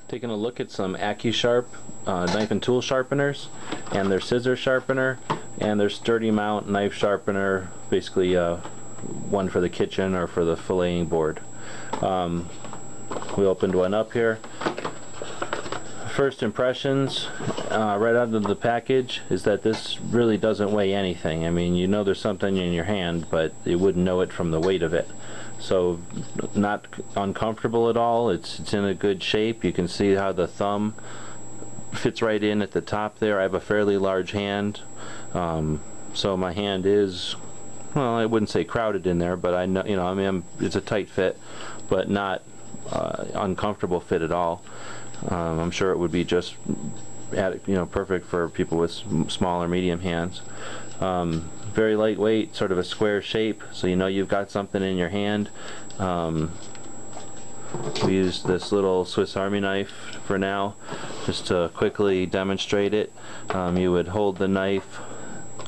Taking a look at some AccuSharp knife and tool sharpeners, and their Scissor sharpener, and their SturdyMount knife sharpener, basically one for the kitchen or for the filleting board. We opened one up here. First impressions right out of the package is that this really doesn't weigh anything. I mean, you know there's something in your hand, but you wouldn't know it from the weight of it. So not uncomfortable at all. It's in a good shape. You can see how the thumb fits right in at the top there. I have a fairly large hand, so my hand is, well, I wouldn't say crowded in there, but I know, you know, I mean, it's a tight fit, but not uncomfortable fit at all. I'm sure it would be just, perfect for people with small or medium hands. Very lightweight, sort of a square shape, so you know you've got something in your hand. We used this little Swiss Army knife for now, just to quickly demonstrate it. You would hold the knife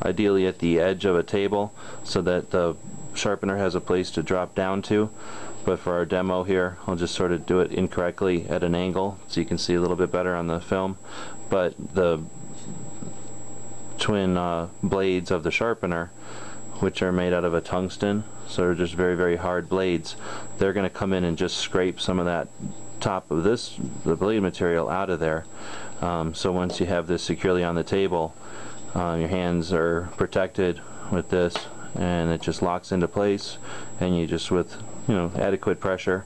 ideally at the edge of a table so that the sharpener has a place to drop down to. But for our demo here, I'll just sort of do it incorrectly at an angle so you can see a little bit better on the film. But the twin blades of the sharpener, which are made out of a tungsten, so they're just very, very hard blades, they're going to come in and just scrape some of that top of the blade material out of there. So once you have this securely on the table, your hands are protected with this, and it just locks into place, and you just, with adequate pressure,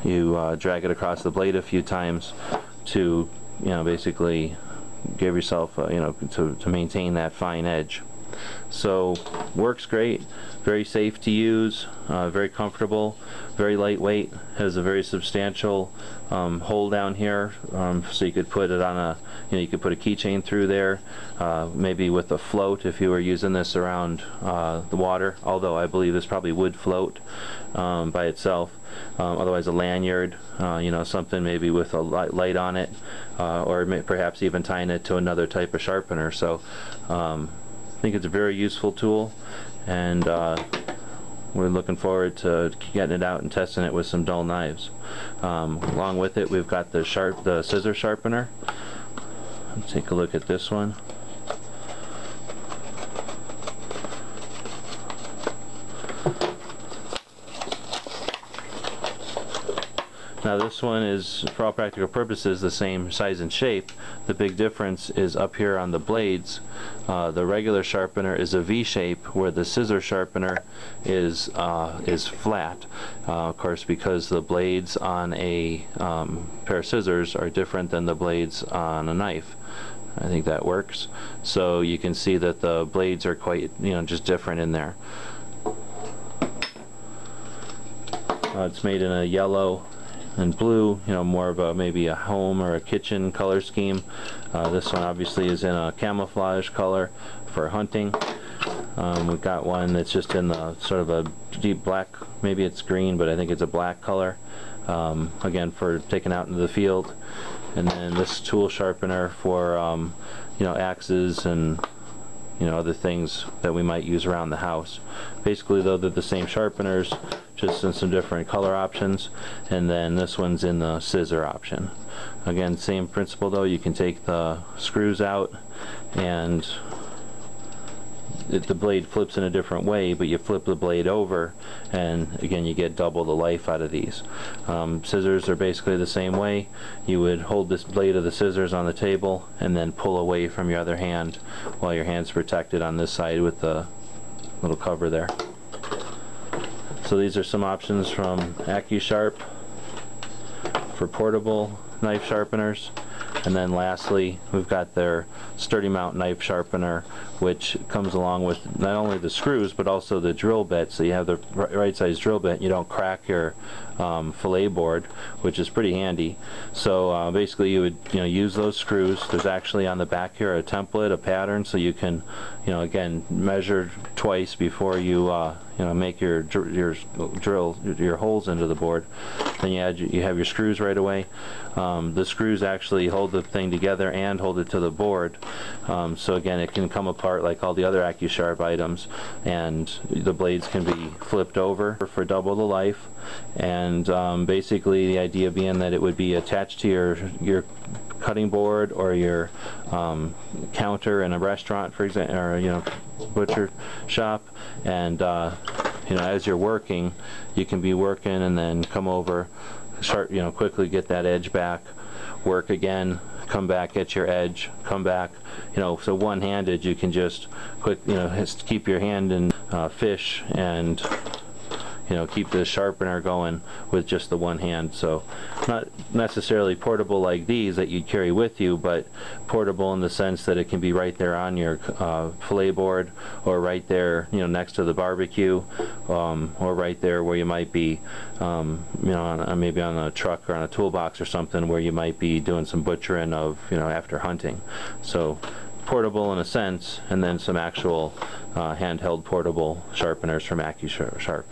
you drag it across the blade a few times to basically give yourself to maintain that fine edge. So works great, very safe to use, very comfortable, very lightweight, has a very substantial hole down here, so you could put it on a, you could put a keychain through there, maybe with a float if you were using this around the water, although I believe this probably would float by itself. Otherwise a lanyard, something maybe with a light on it, or perhaps even tying it to another type of sharpener. So I think it's a very useful tool, and we're looking forward to getting it out and testing it with some dull knives. Along with it, we've got the Scissor sharpener. Let's take a look at this one. Now this one is, for all practical purposes, the same size and shape. The big difference is up here on the blades. The regular sharpener is a V shape, where the Scissor sharpener is flat. Of course, because the blades on a pair of scissors are different than the blades on a knife. I think that works. So you can see that the blades are quite, just different in there. It's made in a yellow and blue, more of a maybe a home or a kitchen color scheme. This one obviously is in a camouflage color for hunting. We've got one that's just in the sort of a deep black, maybe it's green, but I think it's a black color, again for taking out into the field. And then this tool sharpener for axes and other things that we might use around the house. Basically though, they're the same sharpeners, just in some different color options, and then this one's in the scissor option. Again, same principle though, you can take the screws out and the blade flips in a different way, but you flip the blade over and again you get double the life out of these. Scissors are basically the same way. You would hold this blade of the scissors on the table and then pull away from your other hand while your hand's protected on this side with the little cover there. So these are some options from AccuSharp for portable knife sharpeners. And then lastly, we've got their SturdyMount knife sharpener, which comes along with not only the screws but also the drill bit, so you have the right size drill bit and you don't crack your fillet board, which is pretty handy. So basically you would use those screws. There's actually on the back here a template, a pattern, so you can again measure twice before you make your drill your holes into the board. Then you have your screws right away. The screws actually hold the thing together and hold it to the board. So again, it can come apart like all the other AccuSharp items, and the blades can be flipped over for double the life. And basically the idea being that it would be attached to your cutting board or your counter in a restaurant, for example, or butcher shop, and as you're working, you can be working and then come over, quickly get that edge back, work again, come back, get your edge, come back, so one-handed you can just keep your hand in fish and keep the sharpener going with just the one hand. So not necessarily portable like these that you carry with you, but portable in the sense that it can be right there on your fillet board, or right there next to the barbecue, or right there where you might be maybe on a truck or on a toolbox or something where you might be doing some butchering of after hunting. So portable in a sense, and then some actual handheld portable sharpeners from AccuSharp.